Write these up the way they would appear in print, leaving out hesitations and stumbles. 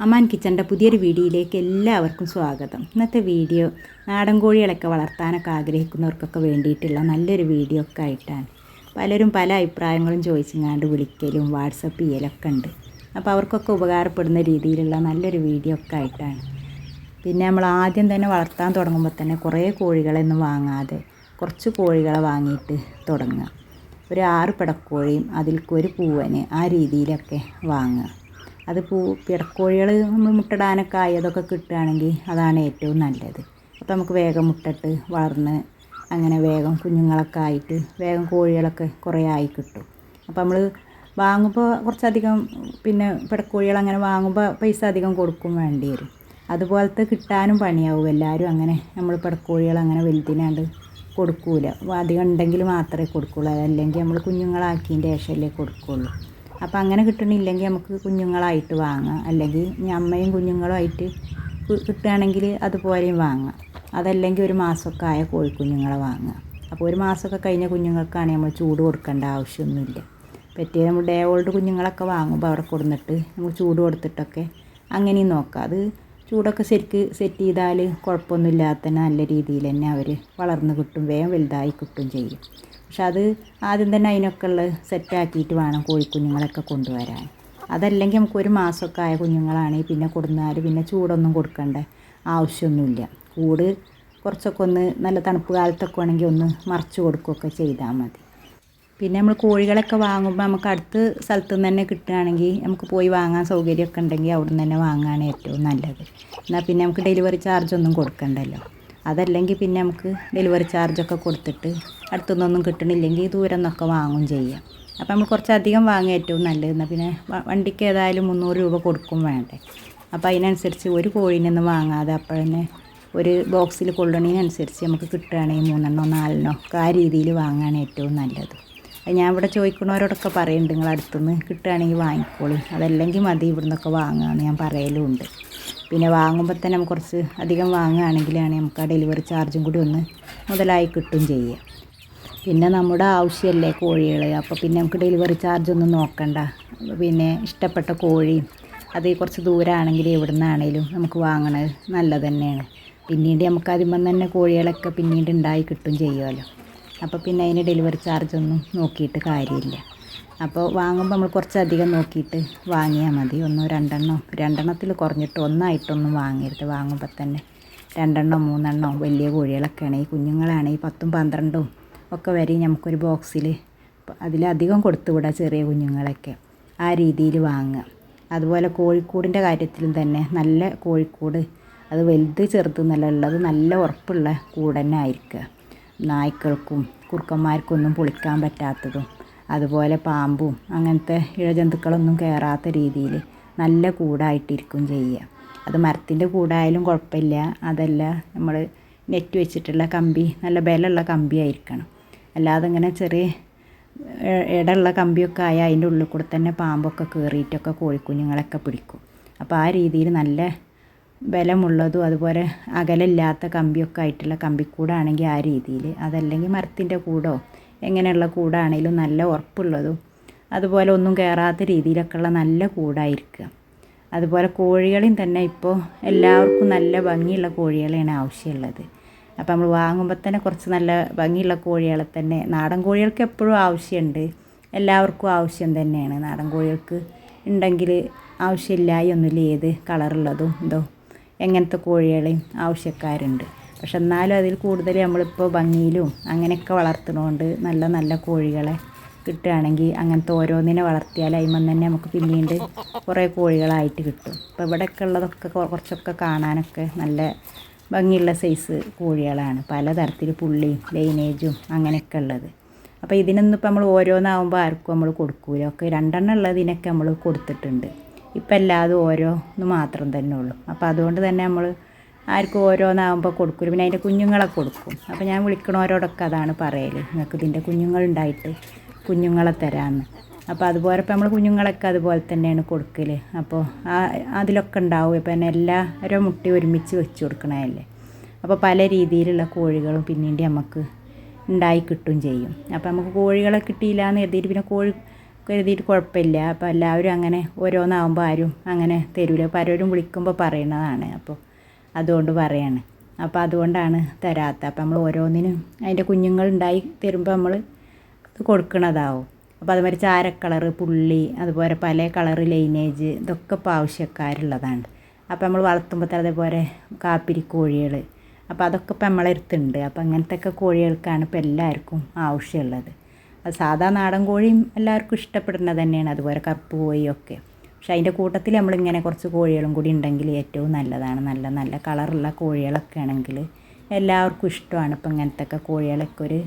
Amman കിച്ചൻ്റെ പുതിയൊരു വീഡിയോയിലേക്ക് എല്ലാവർക്കും സ്വാഗതം. ഇന്നത്തെ വീഡിയോ നാടൻ കോഴികളൊക്കെ വളർത്താനൊക്കെ ആഗ്രഹിക്കുന്നവർക്കൊക്കെ വേണ്ടിയിട്ടുള്ള നല്ലൊരു വീഡിയോ ഒക്കെ ആയിട്ടാണ്. പലരും പല അഭിപ്രായങ്ങളും ചോദിച്ചങ്ങാണ്ട് വിളിക്കലും വാട്സപ്പ് ചെയ്യലൊക്കെ ഉണ്ട്. അപ്പോൾ അവർക്കൊക്കെ ഉപകാരപ്പെടുന്ന രീതിയിലുള്ള നല്ലൊരു വീഡിയോ ഒക്കെ ആയിട്ടാണ്. പിന്നെ നമ്മൾ ആദ്യം തന്നെ വളർത്താൻ തുടങ്ങുമ്പോൾ തന്നെ കുറേ കോഴികളൊന്നും വാങ്ങാതെ കുറച്ച് കോഴികളെ വാങ്ങിയിട്ട് തുടങ്ങുക. ഒരു 6 പിടക്കോഴിയും അതിൽക്കൊരു പൂവന് ആ രീതിയിലൊക്കെ വാങ്ങുക. അത് പിടക്കോഴികൾ നമ്മൾ മുട്ടടാനൊക്കെ ആയതൊക്കെ കിട്ടുകയാണെങ്കിൽ അതാണ് ഏറ്റവും നല്ലത്. അപ്പോൾ നമുക്ക് വേഗം മുട്ടിട്ട് വളർന്ന് അങ്ങനെ വേഗം കുഞ്ഞുങ്ങളൊക്കെ ആയിട്ട് വേഗം കോഴികളൊക്കെ കുറേ ആയി കിട്ടും. അപ്പോൾ നമ്മൾ വാങ്ങുമ്പോൾ കുറച്ചധികം പിന്നെ പിടക്കോഴികൾ അങ്ങനെ വാങ്ങുമ്പോൾ പൈസ അധികം കൊടുക്കും വേണ്ടി വരും. അതുപോലത്തെ കിട്ടാനും പണിയാവും. എല്ലാവരും അങ്ങനെ നമ്മൾ പിടക്കോഴികൾ അങ്ങനെ വലുതിനാണ്ട് കൊടുക്കൂല. അധികം ഉണ്ടെങ്കിൽ മാത്രമേ കൊടുക്കുള്ളൂ. അതല്ലെങ്കിൽ നമ്മൾ കുഞ്ഞുങ്ങളാക്കിയതിൻ്റെ ശേഷമല്ലേ കൊടുക്കുള്ളൂ. അപ്പോൾ അങ്ങനെ കിട്ടണില്ലെങ്കിൽ നമുക്ക് കുഞ്ഞുങ്ങളായിട്ട് വാങ്ങാം. അല്ലെങ്കിൽ അമ്മയും കുഞ്ഞുങ്ങളുമായിട്ട് കിട്ടുകയാണെങ്കിൽ അതുപോലെയും വാങ്ങാം. അതല്ലെങ്കിൽ ഒരു മാസമൊക്കെ ആയ കോഴിക്കുഞ്ഞുങ്ങളെ വാങ്ങാം. അപ്പോൾ ഒരു മാസമൊക്കെ കഴിഞ്ഞ കുഞ്ഞുങ്ങൾക്കാണെങ്കിൽ നമ്മൾ ചൂട് കൊടുക്കേണ്ട ആവശ്യമൊന്നുമില്ല. പറ്റിയ നമ്മൾ ഡേ ഓൾഡ് കുഞ്ഞുങ്ങളൊക്കെ വാങ്ങുമ്പോൾ അവിടെ കൊടുന്നിട്ട് നമുക്ക് ചൂട് കൊടുത്തിട്ടൊക്കെ അങ്ങനെയും നോക്കാം. അത് ചൂടൊക്കെ ശരിക്ക് സെറ്റ് ചെയ്താൽ കുഴപ്പമൊന്നുമില്ലാതെ തന്നെ നല്ല രീതിയിൽ തന്നെ അവർ വളർന്ന് കിട്ടും, വേഗം വലുതായി കിട്ടും ചെയ്യും. പക്ഷെ അത് ആദ്യം തന്നെ അതിനൊക്കെ ഉള്ള സെറ്റാക്കിയിട്ട് വേണം കോഴിക്കുഞ്ഞുങ്ങളൊക്കെ കൊണ്ടുവരാൻ. അതല്ലെങ്കിൽ നമുക്ക് ഒരു മാസമൊക്കെ ആയ കുഞ്ഞുങ്ങളാണെങ്കിൽ പിന്നെ കൊടുന്നാൽ പിന്നെ ചൂടൊന്നും കൊടുക്കേണ്ട ആവശ്യമൊന്നുമില്ല. കൂട് കുറച്ചൊക്കെ ഒന്ന് നല്ല തണുപ്പ് കാലത്തൊക്കെ ആണെങ്കിൽ ഒന്ന് മറച്ച് കൊടുക്കുകയൊക്കെ ചെയ്താൽ മതി. പിന്നെ നമ്മൾ കോഴികളൊക്കെ വാങ്ങുമ്പോൾ നമുക്ക് അടുത്ത് സ്ഥലത്തു നിന്ന് തന്നെ കിട്ടുകയാണെങ്കിൽ നമുക്ക് പോയി വാങ്ങാൻ സൗകര്യമൊക്കെ ഉണ്ടെങ്കിൽ അവിടെ നിന്ന് തന്നെ വാങ്ങുകയാണ് ഏറ്റവും നല്ലത്. എന്നാൽ പിന്നെ നമുക്ക് ഡെലിവറി ചാർജൊന്നും കൊടുക്കണ്ടല്ലോ. അതല്ലെങ്കിൽ പിന്നെ നമുക്ക് ഡെലിവറി ചാർജൊക്കെ കൊടുത്തിട്ട് അടുത്തുനിന്നൊന്നും കിട്ടണില്ലെങ്കിൽ ദൂരം നിന്നൊക്കെ വാങ്ങും ചെയ്യാം. അപ്പോൾ നമ്മൾ കുറച്ചധികം വാങ്ങുക ഏറ്റവും നല്ലത്. എന്നാൽ പിന്നെ വണ്ടിക്ക് ഏതായാലും 300 രൂപ കൊടുക്കും വേണ്ടേ. അപ്പോൾ അതിനനുസരിച്ച് ഒരു കോഴീനൊന്നും വാങ്ങാതെ അപ്പോൾ തന്നെ ഒരു ബോക്സിൽ കൊള്ളണതിനനുസരിച്ച് നമുക്ക് കിട്ടുകയാണെങ്കിൽ 3 4 ഒക്കെ ആ രീതിയിൽ വാങ്ങുകയാണ് ഏറ്റവും നല്ലത്. അത് ഞാൻ ഇവിടെ ചോദിക്കുന്നവരോടൊക്കെ പറയുന്നുണ്ട്, നിങ്ങൾ അടുത്തുനിന്ന് കിട്ടുകയാണെങ്കിൽ വാങ്ങിക്കോളി, അതല്ലെങ്കിൽ മതി ഇവിടെ നിന്നൊക്കെ വാങ്ങുകയെന്ന് ഞാൻ പറയലുമുണ്ട്. പിന്നെ വാങ്ങുമ്പോൾ തന്നെ നമുക്ക് കുറച്ച് അധികം വാങ്ങുകയാണെങ്കിലാണ് നമുക്ക് ആ ഡെലിവറി ചാർജും കൂടി ഒന്ന് മുതലായി കിട്ടും ചെയ്യുക. പിന്നെ നമ്മുടെ ആവശ്യമല്ലേ കോഴികൾ, അപ്പോൾ പിന്നെ നമുക്ക് ഡെലിവറി ചാർജൊന്നും നോക്കണ്ട. പിന്നെ ഇഷ്ടപ്പെട്ട കോഴി അത് കുറച്ച് ദൂരമാണെങ്കിൽ എവിടെ നിന്നാണെങ്കിലും നമുക്ക് വാങ്ങണത് നല്ലത് തന്നെയാണ്. പിന്നീട് നമുക്ക് അതിന്മേൽ തന്നെ കോഴികളൊക്കെ പിന്നീട് ഉണ്ടായി കിട്ടും ചെയ്യുമല്ലോ. അപ്പോൾ പിന്നെ അതിന് ഡെലിവറി ചാർജൊന്നും നോക്കിയിട്ട് കാര്യമില്ല. അപ്പോൾ വാങ്ങുമ്പോൾ നമ്മൾ കുറച്ചധികം നോക്കിയിട്ട് വാങ്ങിയാൽ മതി. 1 2 രണ്ടെണ്ണത്തിൽ കുറഞ്ഞിട്ട് ഒന്നായിട്ടൊന്നും വാങ്ങരുത്. വാങ്ങുമ്പോൾ തന്നെ 2 3 വലിയ കോഴികളൊക്കെ ആണെങ്കിൽ കുഞ്ഞുങ്ങളാണെങ്കിൽ 10 12 ഒക്കെ വരെ നമുക്കൊരു ബോക്സിൽ അതിലധികം കൊടുത്തു വിടാം ചെറിയ കുഞ്ഞുങ്ങളൊക്കെ. ആ രീതിയിൽ വാങ്ങുക. അതുപോലെ കോഴിക്കൂടിൻ്റെ കാര്യത്തിലും തന്നെ നല്ല കോഴിക്കൂട്, അത് വലുത് ചെറുത് എന്നല്ല ഉള്ളത്, നല്ല ഉറപ്പുള്ള കൂട് തന്നെ ആയിരിക്കുക. നായ്ക്കൾക്കും കുറുക്കന്മാർക്കൊന്നും പൊളിക്കാൻ പറ്റാത്തതും അതുപോലെ പാമ്പും അങ്ങനത്തെ ഇഴജന്തുക്കളൊന്നും കയറാത്ത രീതിയിൽ നല്ല കൂടായിട്ടിരിക്കും ചെയ്യുക. അത് മരത്തിൻ്റെ കൂടായാലും കുഴപ്പമില്ല. അതല്ല നമ്മൾ നെറ്റ് വെച്ചിട്ടുള്ള കമ്പി, നല്ല ബലമുള്ള കമ്പി ആയിരിക്കണം. അല്ലാതെ ഇങ്ങനെ ചെറിയ ഇടമുള്ള കമ്പിയൊക്കെ ആയാൽ അതിൻ്റെ ഉള്ളിൽ കൂടെ തന്നെ പാമ്പൊക്കെ കയറിയിട്ടൊക്കെ കോഴിക്കുഞ്ഞുങ്ങളൊക്കെ പിടിക്കും. അപ്പോൾ ആ രീതിയിൽ നല്ല ബലമുള്ളതും അതുപോലെ അകലമില്ലാത്ത കമ്പിയൊക്കെ ആയിട്ടുള്ള കമ്പിക്കൂടാണെങ്കിൽ ആ രീതിയിൽ, അതല്ലെങ്കിൽ മരത്തിൻ്റെ കൂടോ എങ്ങനെയുള്ള കൂടാണെങ്കിലും നല്ല ഉറപ്പുള്ളതും അതുപോലെ ഒന്നും കയറാത്ത രീതിയിലൊക്കെയുള്ള നല്ല കൂടായിരിക്കുക. അതുപോലെ കോഴികളെയും തന്നെ ഇപ്പോൾ എല്ലാവർക്കും നല്ല ഭംഗിയുള്ള കോഴികളെയാണ് ആവശ്യമുള്ളത്. അപ്പോൾ നമ്മൾ വാങ്ങുമ്പോൾ തന്നെ കുറച്ച് നല്ല ഭംഗിയുള്ള കോഴികളെ തന്നെ, നാടൻ കോഴികൾക്ക് എപ്പോഴും ആവശ്യമുണ്ട്, എല്ലാവർക്കും ആവശ്യം തന്നെയാണ്. നാടൻ കോഴികൾക്ക് ഉണ്ടെങ്കിൽ ആവശ്യമില്ലായൊന്നുമില്ല. ഏത് കളറുള്ളതും എന്തോ എങ്ങനത്തെ കോഴികളെയും ആവശ്യക്കാരുണ്ട്. പക്ഷെ എന്നാലും അതിൽ കൂടുതൽ നമ്മളിപ്പോൾ ഭംഗിയിലും അങ്ങനെയൊക്കെ വളർത്തുന്നതുകൊണ്ട് നല്ല നല്ല കോഴികളെ കിട്ടുകയാണെങ്കിൽ അങ്ങനത്തെ ഓരോന്നിനെ വളർത്തിയാൽ അതിന്മേൽ തന്നെ നമുക്ക് പിന്നീട് കുറേ കോഴികളായിട്ട് കിട്ടും. ഇപ്പോൾ ഇവിടെയൊക്കെ ഉള്ളതൊക്കെ കുറച്ചൊക്കെ കാണാനൊക്കെ നല്ല ഭംഗിയുള്ള സൈസ് കോഴികളാണ്, പലതരത്തിൽ പുള്ളിയും ലൈനേജും അങ്ങനെയൊക്കെ ഉള്ളത്. അപ്പോൾ ഇതിനൊന്നും ഇപ്പോൾ നമ്മൾ ഓരോന്നാവുമ്പോൾ ആർക്കും നമ്മൾ കൊടുക്കൂല. ഒക്കെ 2 ഉള്ളതിനൊക്കെ നമ്മൾ കൊടുത്തിട്ടുണ്ട്. ഇപ്പം എല്ലാതും ഓരോന്ന് മാത്രം തന്നെ ഉള്ളൂ. അപ്പോൾ അതുകൊണ്ട് തന്നെ നമ്മൾ ആർക്കും ഓരോന്നാകുമ്പോൾ കൊടുക്കില്ല. പിന്നെ അതിൻ്റെ കുഞ്ഞുങ്ങളെ കൊടുക്കും. അപ്പോൾ ഞാൻ വിളിക്കണവരോടൊക്കെ അതാണ് പറയൽ, നിങ്ങൾക്ക് ഇതിൻ്റെ കുഞ്ഞുങ്ങളുണ്ടായിട്ട് കുഞ്ഞുങ്ങളെ തരാമെന്ന്. അപ്പോൾ അതുപോലെ ഇപ്പോൾ നമ്മൾ കുഞ്ഞുങ്ങളൊക്കെ അതുപോലെ തന്നെയാണ് കൊടുക്കൽ. അപ്പോൾ അതിലൊക്കെ ഉണ്ടാവും. ഇപ്പം തന്നെ എല്ലാവരും മുട്ട ഒരുമിച്ച് വെച്ച് കൊടുക്കണതല്ലേ. അപ്പോൾ പല രീതിയിലുള്ള കോഴികളും പിന്നീട് നമുക്ക് ഉണ്ടായി കിട്ടും ചെയ്യും. അപ്പോൾ നമുക്ക് കോഴികളെ കിട്ടിയില്ല എന്ന് കരുതിയിട്ട് പിന്നെ കരുതിയിട്ട് കുഴപ്പമില്ല. അപ്പോൾ എല്ലാവരും അങ്ങനെ ഓരോന്നാവുമ്പോൾ ആരും അങ്ങനെ തരൂല. പലരും വിളിക്കുമ്പോൾ പറയണതാണ്. അപ്പോൾ അതുകൊണ്ട് പറയാണ്. അപ്പോൾ അതുകൊണ്ടാണ് തരാത്ത. അപ്പോൾ നമ്മൾ ഓരോന്നിനും അതിൻ്റെ കുഞ്ഞുങ്ങളുണ്ടായി തരുമ്പോൾ നമ്മൾ ഇത് കൊടുക്കണതാവും. അപ്പോൾ അതുമാതിരി ചാരക്കളറ്, പുള്ളി, അതുപോലെ പല കളറ് ലൈനേജ് ഇതൊക്കെ ഇപ്പോൾ ആവശ്യക്കാരുള്ളതാണ്. അപ്പോൾ നമ്മൾ വളർത്തുമ്പോൾ അതേപോലെ കാപ്പിരിക്കോഴികൾ, അപ്പോൾ അതൊക്കെ ഇപ്പോൾ നമ്മളെ അടുത്തുണ്ട്. അപ്പോൾ അങ്ങനത്തെ ഒക്കെ കോഴികൾക്കാണ് ഇപ്പോൾ എല്ലാവർക്കും ആവശ്യമുള്ളത്. അത് സാധാ നാടൻ കോഴിയും എല്ലാവർക്കും ഇഷ്ടപ്പെടുന്നത് തന്നെയാണ്, അതുപോലെ കറുപ്പ് കോഴിയൊക്കെ. പക്ഷേ അതിൻ്റെ കൂട്ടത്തിൽ നമ്മളിങ്ങനെ കുറച്ച് കോഴികളും കൂടി ഉണ്ടെങ്കിൽ ഏറ്റവും നല്ലതാണ്. നല്ല നല്ല കളറുള്ള കോഴികളൊക്കെ ആണെങ്കിൽ എല്ലാവർക്കും ഇഷ്ടമാണ്. ഇപ്പോൾ ഇങ്ങനത്തെ ഒക്കെ കോഴികളൊക്കെ ഒരു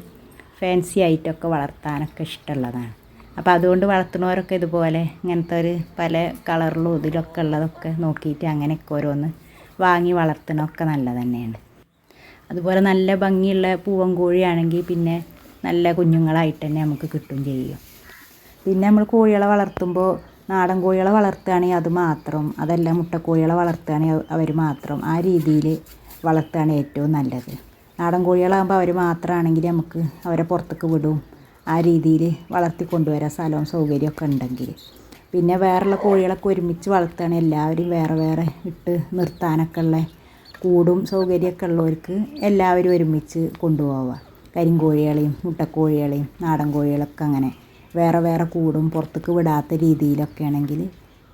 ഫാൻസി ആയിട്ടൊക്കെ വളർത്താനൊക്കെ ഇഷ്ടമുള്ളതാണ്. അപ്പോൾ അതുകൊണ്ട് വളർത്തുന്നവരൊക്കെ ഇതുപോലെ ഇങ്ങനത്തെ ഒരു പല കളറിലും ഇതിലൊക്കെ ഉള്ളതൊക്കെ നോക്കിയിട്ട് അങ്ങനെയൊക്കെ ഓരോന്ന് വാങ്ങി വളർത്തണമൊക്കെ നല്ലത് തന്നെയാണ്. അതുപോലെ നല്ല ഭംഗിയുള്ള പൂവൻ കോഴിയാണെങ്കിൽ പിന്നെ നല്ല കുഞ്ഞുങ്ങളായിട്ട് തന്നെ നമുക്ക് കിട്ടും ചെയ്യും. പിന്നെ നമ്മൾ കോഴികളെ വളർത്തുമ്പോൾ നാടൻ കോഴികളെ വളർത്തുകയാണെങ്കിൽ അത് മാത്രം, അതല്ല മുട്ടക്കോഴികളെ വളർത്തുകയാണെങ്കിൽ അവർ മാത്രം, ആ രീതിയിൽ വളർത്തുകയാണ് ഏറ്റവും നല്ലത്. നാടൻ കോഴികളാകുമ്പോൾ അവർ മാത്രമാണെങ്കിൽ നമുക്ക് അവരെ പുറത്തേക്ക് വിടും. ആ രീതിയിൽ വളർത്തിക്കൊണ്ടുവരാൻ സ്ഥലവും സൗകര്യമൊക്കെ ഉണ്ടെങ്കിൽ. പിന്നെ വേറെയുള്ള കോഴികളൊക്കെ ഒരുമിച്ച് വളർത്തുകയാണെങ്കിൽ എല്ലാവരും വേറെ വേറെ ഇട്ട് നിർത്താനൊക്കെ ഉള്ള കൂടും സൗകര്യമൊക്കെ ഉള്ളവർക്ക് എല്ലാവരും ഒരുമിച്ച് കൊണ്ടുപോവുക. കരിങ്കോഴികളെയും മുട്ടക്കോഴികളെയും നാടൻ കോഴികളൊക്കെ അങ്ങനെ വേറെ വേറെ കൂടും പുറത്തേക്ക് വിടാത്ത രീതിയിലൊക്കെ ആണെങ്കിൽ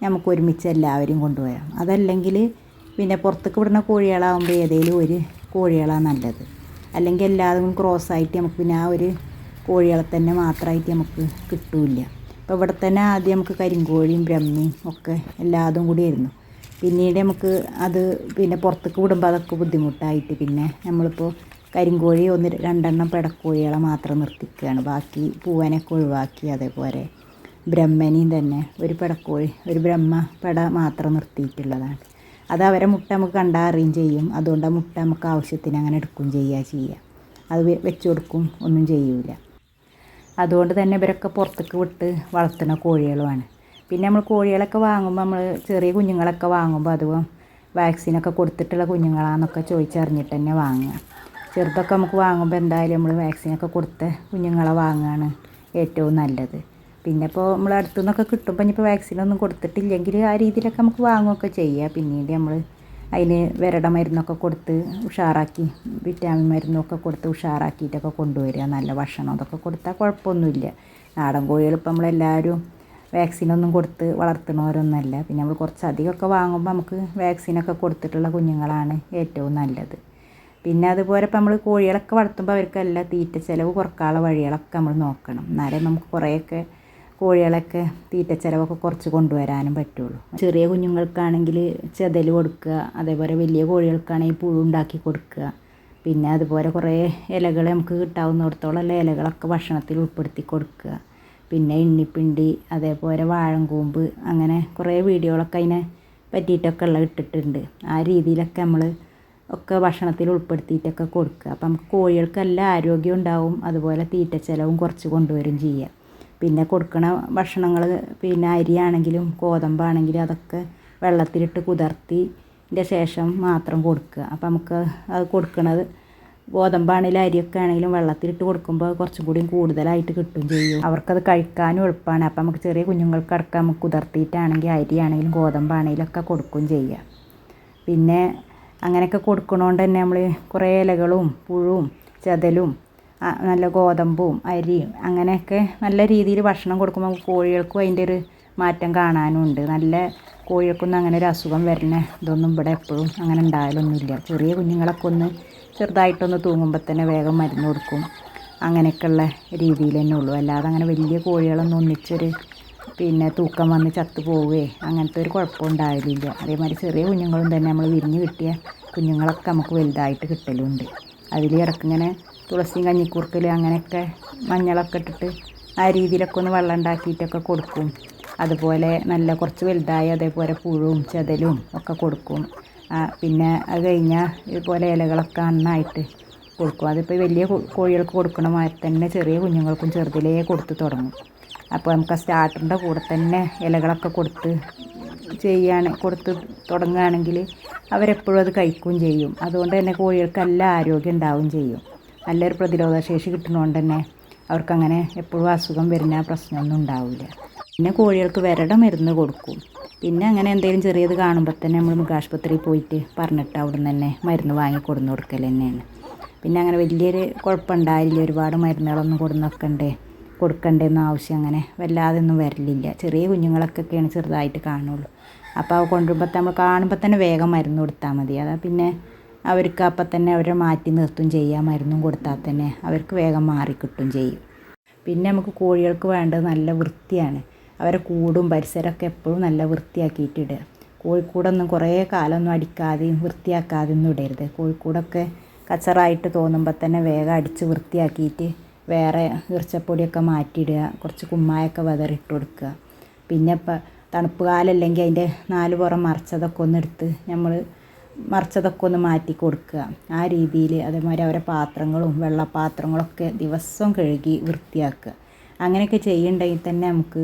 നമുക്ക് ഒരുമിച്ച് എല്ലാവരും കൊണ്ടുവരാം. അതല്ലെങ്കിൽ പിന്നെ പുറത്തേക്ക് വിടുന്ന കോഴികളാകുമ്പോൾ ഏതെങ്കിലും ഒരു കോഴികളാണ് നല്ലത്. അല്ലെങ്കിൽ എല്ലാതും ക്രോസായിട്ട് നമുക്ക് പിന്നെ ആ ഒരു കോഴികളെ തന്നെ മാത്രമായിട്ട് നമുക്ക് കിട്ടില്ല. അപ്പോൾ ഇവിടെ തന്നെ ആദ്യം നമുക്ക് കരിങ്കോഴിയും ബ്രഹ്മയും ഒക്കെ എല്ലാതും കൂടി ആയിരുന്നു. പിന്നീട് നമുക്ക് അത് പിന്നെ പുറത്തേക്ക് വിടുമ്പോൾ അതൊക്കെ ബുദ്ധിമുട്ടായിട്ട് പിന്നെ നമ്മളിപ്പോൾ കരിങ്കോഴി 1-2 പെടക്കോഴികളെ മാത്രം നിർത്തിക്കുകയാണ്. ബാക്കി പൂവനൊക്കെ ഒഴിവാക്കി. അതേപോലെ ബ്രഹ്മനെയും തന്നെ ഒരു പെടക്കോഴി ഒരു ബ്രഹ്മ പെട മാത്രം നിർത്തിയിട്ടുള്ളതാണ്. അത് അവരെ മുട്ട നമുക്ക് കണ്ടാൽ അറിയുകയും ചെയ്യും. അതുകൊണ്ട് ആ മുട്ട നമുക്ക് ആവശ്യത്തിന് അങ്ങനെ എടുക്കുകയും ചെയ്യുക. അത് വെച്ച് കൊടുക്കും ഒന്നും ചെയ്യൂല. അതുകൊണ്ട് തന്നെ ഇവരൊക്കെ പുറത്തേക്ക് വിട്ട് വളർത്തുന്ന കോഴികളുമാണ്. പിന്നെ നമ്മൾ കോഴികളൊക്കെ വാങ്ങുമ്പോൾ നമ്മൾ ചെറിയ കുഞ്ഞുങ്ങളൊക്കെ വാങ്ങുമ്പോൾ അതും വാക്സിനൊക്കെ കൊടുത്തിട്ടുള്ള കുഞ്ഞുങ്ങളാണെന്നൊക്കെ ചോദിച്ചറിഞ്ഞിട്ട് തന്നെ വാങ്ങുക. ചെറുതൊക്കെ നമുക്ക് വാങ്ങുമ്പോൾ എന്തായാലും നമ്മൾ വാക്സിനൊക്കെ കൊടുത്ത കുഞ്ഞുങ്ങളെ വാങ്ങുകയാണ് ഏറ്റവും നല്ലത്. പിന്നെ ഇപ്പോൾ നമ്മൾ അടുത്തു നിന്നൊക്കെ കിട്ടുമ്പോൾ ഇനിയിപ്പോൾ വാക്സിനൊന്നും കൊടുത്തിട്ടില്ലെങ്കിൽ ആ രീതിയിലൊക്കെ നമുക്ക് വാങ്ങുകയൊക്കെ ചെയ്യുക. പിന്നീട് നമ്മൾ അതിന് വിരട മരുന്നൊക്കെ കൊടുത്ത് ഉഷാറാക്കി, വിറ്റാമിൻ മരുന്നൊക്കെ കൊടുത്ത് ഉഷാറാക്കിയിട്ടൊക്കെ കൊണ്ടുവരിക. നല്ല ഭക്ഷണം അതൊക്കെ കൊടുത്താൽ കുഴപ്പമൊന്നുമില്ല. നാടൻ കോഴികൾ ഇപ്പം നമ്മളെല്ലാവരും വാക്സിനൊന്നും കൊടുത്ത് വളർത്തുന്നവരൊന്നുമല്ല. പിന്നെ നമ്മൾ കുറച്ചധികമൊക്കെ വാങ്ങുമ്പോൾ നമുക്ക് വാക്സിനൊക്കെ കൊടുത്തിട്ടുള്ള കുഞ്ഞുങ്ങളാണ് ഏറ്റവും നല്ലത്. പിന്നെ അതുപോലെ ഇപ്പം നമ്മൾ കോഴികളൊക്കെ വളർത്തുമ്പോൾ അവർക്കെല്ലാം തീറ്റ ചിലവ് കുറക്കാനുള്ള വഴികളൊക്കെ നമ്മൾ നോക്കണം. എന്നാലേ നമുക്ക് കുറേയൊക്കെ കോഴികളൊക്കെ തീറ്റ ചിലവൊക്കെ കുറച്ച് കൊണ്ടുവരാനും പറ്റുള്ളൂ. ചെറിയ കുഞ്ഞുങ്ങൾക്കാണെങ്കിൽ ചെതൽ കൊടുക്കുക, അതേപോലെ വലിയ കോഴികൾക്കാണെങ്കിൽ പുഴുണ്ടാക്കി കൊടുക്കുക. പിന്നെ അതുപോലെ കുറേ ഇലകൾ നമുക്ക് കിട്ടാവുന്നിടത്തോളം ഇലകളൊക്കെ ഭക്ഷണത്തിൽ ഉൾപ്പെടുത്തി കൊടുക്കുക. പിന്നെ ഇണ്ണിപ്പിണ്ടി, അതേപോലെ വാഴങ്കൂമ്പ്, അങ്ങനെ കുറേ വീഡിയോകളൊക്കെ അതിനെ പറ്റിയിട്ടൊക്കെ ഇട്ടിട്ടുണ്ട്. ആ രീതിയിലൊക്കെ നമ്മൾ ഒക്കെ ഭക്ഷണത്തിൽ ഉൾപ്പെടുത്തിയിട്ടൊക്കെ കൊടുക്കുക. അപ്പം നമുക്ക് കോഴികൾക്ക് നല്ല ആരോഗ്യം ഉണ്ടാവും. അതുപോലെ തീറ്റ ചിലവും കുറച്ച് കൊണ്ടുവരും ചെയ്യുക. പിന്നെ കൊടുക്കണ ഭക്ഷണങ്ങൾ പിന്നെ അരിയാണെങ്കിലും ഗോതമ്പാണെങ്കിലും അതൊക്കെ വെള്ളത്തിലിട്ട് കുതിർത്തിൻ്റെ ശേഷം മാത്രം കൊടുക്കുക. അപ്പം നമുക്ക് അത് കൊടുക്കണത് ഗോതമ്പാണെങ്കിലും അരിയൊക്കെ ആണെങ്കിലും വെള്ളത്തിലിട്ട് കൊടുക്കുമ്പോൾ കുറച്ചും കൂടി കൂടുതലായിട്ട് കിട്ടും ചെയ്യും. അവർക്കത് കഴിക്കാനും എളുപ്പമാണ്. അപ്പം നമുക്ക് ചെറിയ കുഞ്ഞുങ്ങൾക്ക് അടക്കം നമുക്ക് കുതിർത്തിയിട്ടാണെങ്കിൽ അരിയാണെങ്കിലും ഗോതമ്പാണെങ്കിലും ഒക്കെ കൊടുക്കുകയും ചെയ്യുക. പിന്നെ അങ്ങനെയൊക്കെ കൊടുക്കണോണ്ട് തന്നെ നമ്മൾ കുറേ ഇലകളും പുഴുവും ചെതലും നല്ല ഗോതമ്പും അരിയും അങ്ങനെയൊക്കെ നല്ല രീതിയിൽ ഭക്ഷണം കൊടുക്കുമ്പോൾ കോഴികൾക്കും അതിൻ്റെ ഒരു മാറ്റം കാണാനുണ്ട്. നല്ല കോഴികൾക്കൊന്നും അങ്ങനെ ഒരു അസുഖം വരുന്ന ഇതൊന്നും ഇവിടെ എപ്പോഴും അങ്ങനെ ഉണ്ടായാലൊന്നുമില്ല. ചെറിയ കുഞ്ഞുങ്ങളൊക്കെ ഒന്ന് ചെറുതായിട്ടൊന്ന് തൂങ്ങുമ്പോൾ തന്നെ വേഗം മരുന്ന് കൊടുക്കും. അങ്ങനെയൊക്കെയുള്ള രീതിയിൽ തന്നെ ഉള്ളൂ. അല്ലാതെ അങ്ങനെ വലിയ കോഴികളൊന്നും ഒന്നിച്ചൊരു പിന്നെ തൂക്കം വന്ന് ചത്തു പോവുകയോ അങ്ങനത്തെ ഒരു കുഴപ്പം ഉണ്ടായില്ല. അതേമാതിരി ചെറിയ കുഞ്ഞുങ്ങളും തന്നെ നമ്മൾ വിരിഞ്ഞ് കിട്ടിയ കുഞ്ഞുങ്ങളൊക്കെ നമുക്ക് വലുതായിട്ട് കിട്ടലുണ്ട്. അതിൽ ഇടയ്ക്കിങ്ങനെ തുളസിയും കഞ്ഞിക്കൂർക്കൽ അങ്ങനെയൊക്കെ മഞ്ഞളൊക്കെ ഇട്ടിട്ട് ആ രീതിയിലൊക്കെ ഒന്ന് വെള്ളം ഉണ്ടാക്കിയിട്ടൊക്കെ കൊടുക്കും. അതുപോലെ നല്ല കുറച്ച് വലുതായി അതേപോലെ പുഴുവും ചെതലും ഒക്കെ കൊടുക്കും. പിന്നെ അത് കഴിഞ്ഞാൽ ഇതുപോലെ ഇലകളൊക്കെ നന്നായിട്ട് കൊടുക്കും. അതിപ്പോൾ വലിയ കോഴികൾക്ക് കൊടുക്കണ മാതിരി തന്നെ ചെറിയ കുഞ്ഞുങ്ങൾക്കും ചെറുതിലേ കൊടുത്ത് തുടങ്ങും. അപ്പോൾ നമുക്ക് ആ സ്റ്റാർട്ടറിൻ്റെ കൂടെ തന്നെ ഇലകളൊക്കെ കൊടുത്ത് കൊടുത്ത് തുടങ്ങുകയാണെങ്കിൽ അവരെപ്പോഴും അത് കഴിക്കുകയും ചെയ്യും. അതുകൊണ്ട് തന്നെ കോഴികൾക്ക് നല്ല ആരോഗ്യം ഉണ്ടാവുകയും ചെയ്യും. നല്ലൊരു പ്രതിരോധ ശേഷി കിട്ടുന്നതുകൊണ്ട് തന്നെ അവർക്കങ്ങനെ എപ്പോഴും അസുഖം വരുന്ന പ്രശ്നമൊന്നും ഉണ്ടാവില്ല. പിന്നെ കോഴികൾക്ക് വിരട മരുന്ന് കൊടുക്കും. പിന്നെ അങ്ങനെ എന്തെങ്കിലും ചെറിയത് കാണുമ്പോൾ തന്നെ നമ്മൾ മൃഗാശുപത്രിയിൽ പോയിട്ട് പറഞ്ഞിട്ട് അവിടെ നിന്ന് തന്നെ മരുന്ന് വാങ്ങി കൊടുന്ന് കൊടുക്കൽ തന്നെയാണ്. പിന്നെ അങ്ങനെ വലിയൊരു കുഴപ്പമുണ്ടായില്ല. ഒരുപാട് മരുന്നുകളൊന്നും കൊടുക്കണ്ടേന്നും ആവശ്യം അങ്ങനെ വല്ലാതെ ഒന്നും വരലില്ല. ചെറിയ കുഞ്ഞുങ്ങളൊക്കെയാണ് ചെറുതായിട്ട് കാണുള്ളൂ. അപ്പോൾ അവ കൊണ്ടുവരുമ്പോൾ നമ്മൾ കാണുമ്പോൾ തന്നെ വേഗം മരുന്ന് കൊടുത്താൽ മതി. അതാ പിന്നെ അവർക്ക് അപ്പം തന്നെ അവരെ മാറ്റി നിർത്തും ചെയ്യുക. മരുന്നും കൊടുത്താൽ തന്നെ അവർക്ക് വേഗം മാറിക്കിട്ടും ചെയ്യും. പിന്നെ നമുക്ക് കോഴികൾക്ക് വേണ്ടത് നല്ല വൃത്തിയാണ്. അവരെ കൂടും പരിസരമൊക്കെ എപ്പോഴും നല്ല വൃത്തിയാക്കിയിട്ടിടുക. കോഴിക്കൂടൊന്നും കുറേ കാലമൊന്നും അടിക്കാതെയും വൃത്തിയാക്കാതെയൊന്നും ഇടരുത്. കോഴിക്കൂടൊക്കെ കച്ചറായിട്ട് തോന്നുമ്പോൾ തന്നെ വേഗം അടിച്ച് വൃത്തിയാക്കിയിട്ട് വേറെ ഈർച്ചപ്പൊടിയൊക്കെ മാറ്റിയിടുക. കുറച്ച് കുമ്മായൊക്കെ വിതറിട്ട് കൊടുക്കുക. പിന്നെ ഇപ്പം തണുപ്പ് കാലമല്ലെങ്കിൽ അതിൻ്റെ 4 പുറം മറിച്ചതൊക്കെ ഒന്ന് എടുത്ത് നമ്മൾ മറിച്ചതൊക്കെ ഒന്ന് മാറ്റി കൊടുക്കുക. ആ രീതിയിൽ അതേമാതിരി അവരെ പാത്രങ്ങളും വെള്ളപ്പാത്രങ്ങളൊക്കെ ദിവസവും കഴുകി വൃത്തിയാക്കുക. അങ്ങനെയൊക്കെ ചെയ്യുന്നുണ്ടെങ്കിൽ തന്നെ നമുക്ക്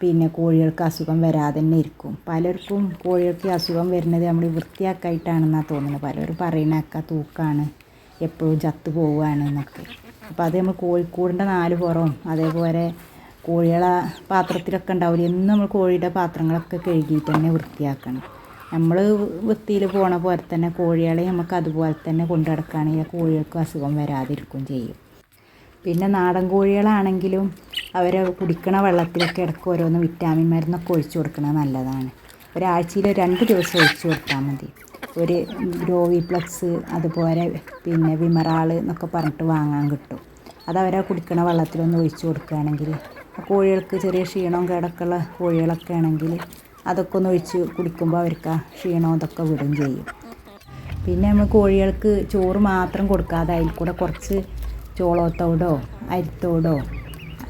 പിന്നെ കോഴികൾക്ക് അസുഖം വരാതെ തന്നെ ഇരിക്കും. പലർക്കും കോഴികൾക്ക് അസുഖം വരുന്നത് നമ്മൾ വൃത്തിയാക്കായിട്ടാണെന്നാണ് തോന്നുന്നത്. പലരും പറയണൊക്കെ തൂക്കാണ്, എപ്പോഴും ചത്തു പോവുകയാണ് എന്നൊക്കെ. അപ്പോൾ അത് നമ്മൾ കോഴിക്കൂടിൻ്റെ 4 പുറവും അതേപോലെ കോഴികളെ പാത്രത്തിലൊക്കെ ഉണ്ടാവില്ല. എന്നും നമ്മൾ കോഴിയുടെ പാത്രങ്ങളൊക്കെ കഴുകിയിട്ട് തന്നെ വൃത്തിയാക്കണം. നമ്മൾ വൃത്തിയിൽ പോണ പോലെ തന്നെ കോഴികളെ നമുക്ക് അതുപോലെ തന്നെ കൊണ്ടു നടക്കുകയാണെങ്കിൽ കോഴികൾക്ക് അസുഖം വരാതിരിക്കും ചെയ്യും. പിന്നെ നാടൻ കോഴികളാണെങ്കിലും അവരെ കുടിക്കണ വെള്ളത്തിലൊക്കെ ഇടയ്ക്ക് ഓരോന്ന് വിറ്റാമിൻ മരുന്നൊക്കെ ഒഴിച്ചു കൊടുക്കുന്നത് നല്ലതാണ്. ഒരാഴ്ചയിൽ 2 ദിവസം ഒഴിച്ചു കൊടുത്താൽ മതി. ഒരു ഗ്രോവിപ്ലക്സ് അതുപോലെ പിന്നെ വിമറാൾ എന്നൊക്കെ പറഞ്ഞിട്ട് വാങ്ങാൻ കിട്ടും. അതവരെ കുടിക്കണ വെള്ളത്തിലൊന്ന് ഒഴിച്ചു കൊടുക്കുകയാണെങ്കിൽ കോഴികൾക്ക് ചെറിയ ക്ഷീണവും കിടക്കുള്ള കോഴികളൊക്കെ ആണെങ്കിൽ അതൊക്കെ ഒന്ന് ഒഴിച്ച് കുടിക്കുമ്പോൾ അവർക്ക് ആ ക്ഷീണവും ഇതൊക്കെ വിടും ചെയ്യും. പിന്നെ നമ്മൾ കോഴികൾക്ക് ചോറ് മാത്രം കൊടുക്കാതെ അതിൽ കൂടെ കുറച്ച് ചോളത്തവിടോ അരിത്തവിടോ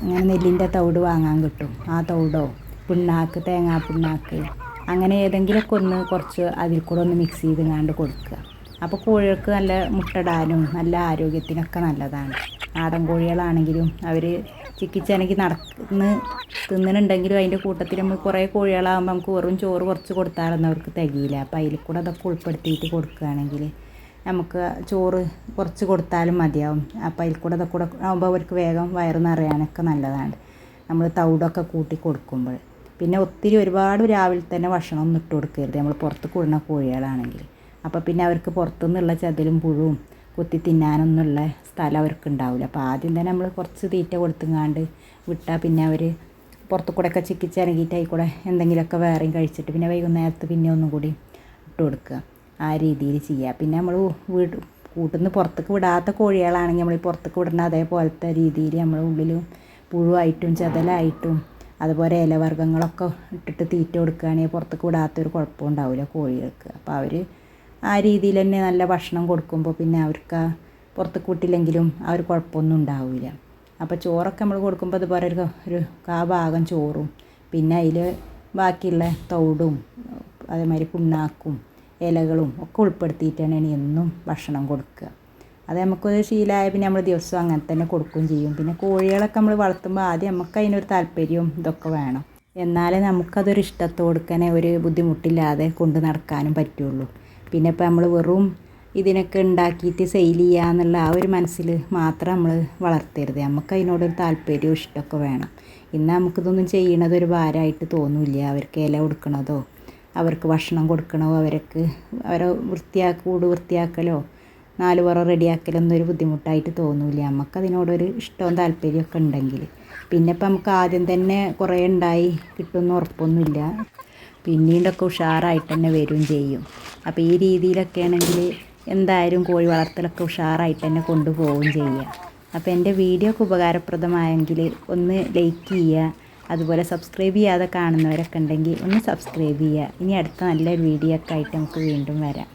അങ്ങനെ നെല്ലിൻ്റെ തവിട് വാങ്ങാൻ കിട്ടും. ആ തവിടോ പിണ്ണാക്ക് തേങ്ങാ പിണ്ണാക്ക് അങ്ങനെ ഏതെങ്കിലുമൊക്കെ ഒന്ന് കുറച്ച് അതിൽ കൂടെ ഒന്ന് മിക്സ് ചെയ്ത് കൊടുക്കുക. അപ്പോൾ കോഴികൾക്ക് നല്ല മുട്ടടാനും നല്ല ആരോഗ്യത്തിനൊക്കെ നല്ലതാണ്. നാടൻ കോഴികളാണെങ്കിലും അവർ ചിക്കിച്ചനക്കി തിന്നുന്നുണ്ടെങ്കിലും അതിൻ്റെ കൂട്ടത്തിൽ നമ്മൾ കുറേ കോഴികളാകുമ്പോൾ നമുക്ക് വെറും ചോറ് കുറച്ച് കൊടുത്താലൊന്നും അവർക്ക് തികയില്ല. അപ്പോൾ അതിൽ കൂടെ അതൊക്കെ ഉൾപ്പെടുത്തിയിട്ട് കൊടുക്കുകയാണെങ്കിൽ നമുക്ക് ചോറ് കുറച്ച് കൊടുത്താലും മതിയാവും. അപ്പോൾ അതിൽ കൂടെ അതൊക്കെ കൂടെ ആകുമ്പോൾ അവർക്ക് വേഗം വയറ് നിറയാനൊക്കെ നല്ലതാണ് നമ്മൾ തവിടൊക്കെ കൂട്ടി കൊടുക്കുമ്പോൾ. പിന്നെ ഒത്തിരി ഒരുപാട് രാവിലെ തന്നെ ഭക്ഷണം ഒന്നും ഇട്ട് കൊടുക്കരുത് നമ്മൾ പുറത്ത് കൂടുന്ന കോഴികളാണെങ്കിൽ. അപ്പോൾ പിന്നെ അവർക്ക് പുറത്തുനിന്നുള്ള ചതിലും പുഴുവും കുത്തി തിന്നാനൊന്നുള്ള സ്ഥലം അവർക്ക് ഉണ്ടാവില്ല. അപ്പോൾ ആദ്യം തന്നെ നമ്മൾ കുറച്ച് തീറ്റ കൊടുത്തുങ്ങാണ്ട് വിട്ടാൽ പിന്നെ അവർ പുറത്തു കൂടെയൊക്കെ ചിക്കിച്ചിറങ്ങിയിട്ട് അതിൽ കൂടെ എന്തെങ്കിലുമൊക്കെ വേറെയും കഴിച്ചിട്ട് പിന്നെ വൈകുന്നേരത്ത് പിന്നെ ഒന്നും കൂടി ഇട്ട് കൊടുക്കുക. ആ രീതിയിൽ ചെയ്യുക. പിന്നെ നമ്മൾ കൂട്ടിൽ നിന്ന് പുറത്തേക്ക് വിടാത്ത കോഴികളാണെങ്കിൽ നമ്മൾ പുറത്തേക്ക് വിടുന്ന അതേപോലത്തെ രീതിയിൽ നമ്മൾ ഉള്ളിലും പുഴുവായിട്ടും ചെതലായിട്ടും അതുപോലെ ഇലവർഗ്ഗങ്ങളൊക്കെ ഇട്ടിട്ട് തീറ്റ കൊടുക്കുകയാണെങ്കിൽ പുറത്തേക്ക് വിടാത്തൊരു കുഴപ്പം ഉണ്ടാവില്ല കോഴികൾക്ക്. അപ്പോൾ അവർ ആ രീതിയിൽ തന്നെ നല്ല ഭക്ഷണം കൊടുക്കുമ്പോൾ പിന്നെ അവർക്ക് പുറത്തേക്ക് വിട്ടില്ലെങ്കിലും ആ ഒരു കുഴപ്പമൊന്നും ഉണ്ടാവില്ല. അപ്പോൾ ചോറൊക്കെ നമ്മൾ കൊടുക്കുമ്പോൾ അതുപോലെ ഒരു ഭാഗം ചോറും പിന്നെ അതിൽ ബാക്കിയുള്ള തവിടും അതേമാതിരി പിണ്ണാക്കും ഇലകളും ഒക്കെ ഉൾപ്പെടുത്തിയിട്ടാണ് എന്നും ഭക്ഷണം കൊടുക്കുക. അത് നമുക്കൊരു ശീലമായ പിന്നെ നമ്മൾ ദിവസവും അങ്ങനെ തന്നെ കൊടുക്കുകയും ചെയ്യും. പിന്നെ കോഴികളൊക്കെ നമ്മൾ വളർത്തുമ്പോൾ ആദ്യം നമുക്ക് അതിനൊരു താല്പര്യവും ഇതൊക്കെ വേണം. എന്നാലേ നമുക്കതൊരു ഇഷ്ടത്തോടുക്കനെ ഒരു ബുദ്ധിമുട്ടില്ലാതെ കൊണ്ട് നടക്കാനും പറ്റുള്ളൂ. പിന്നെ ഇപ്പോൾ നമ്മൾ വെറും ഇതിനൊക്കെ ഉണ്ടാക്കിയിട്ട് സെയിൽ ചെയ്യുക എന്നുള്ള ആ ഒരു മനസ്സിൽ മാത്രം നമ്മൾ വളർത്തരുത്. നമുക്ക് അതിനോടൊരു താല്പര്യവും ഇഷ്ടമൊക്കെ വേണം. ഇന്ന് നമുക്കിതൊന്നും ചെയ്യണത് ഒരു ഭാരമായിട്ട് തോന്നില്ല. അവർക്ക് ഇല കൊടുക്കണതോ അവർക്ക് ഭക്ഷണം കൊടുക്കണോ അവരെ കൂട് വൃത്തിയാക്കലോ 4 പുറം റെഡിയാക്കലൊന്നും ഒരു ബുദ്ധിമുട്ടായിട്ട് തോന്നില്ല. നമുക്കതിനോടൊരു ഇഷ്ടവും താല്പര്യമൊക്കെ ഉണ്ടെങ്കിൽ. പിന്നെ ഇപ്പം നമുക്ക് ആദ്യം തന്നെ കുറേ ഉണ്ടായി കിട്ടുമെന്ന് ഉറപ്പൊന്നുമില്ല. പിന്നീടൊക്കെ ഉഷാറായിട്ട് തന്നെ വരികയും ചെയ്യും. അപ്പോൾ ഈ രീതിയിലൊക്കെ ആണെങ്കിൽ എന്തായാലും കോഴി വളർത്തലൊക്കെ ഉഷാറായിട്ട് തന്നെ കൊണ്ടുപോവുകയും ചെയ്യുക. അപ്പോൾ എൻ്റെ വീഡിയോ ഒക്കെ ഉപകാരപ്രദമായെങ്കിൽ ഒന്ന് ലൈക്ക് ചെയ്യുക. അതുപോലെ സബ്സ്ക്രൈബ് ചെയ്യാതെ കാണുന്നവരൊക്കെ ഉണ്ടെങ്കിൽ ഒന്ന് സബ്സ്ക്രൈബ് ചെയ്യുക. ഇനി അടുത്ത നല്ലൊരു വീഡിയോ ഒക്കെ ആയിട്ട് നമുക്ക് വീണ്ടും വരാം.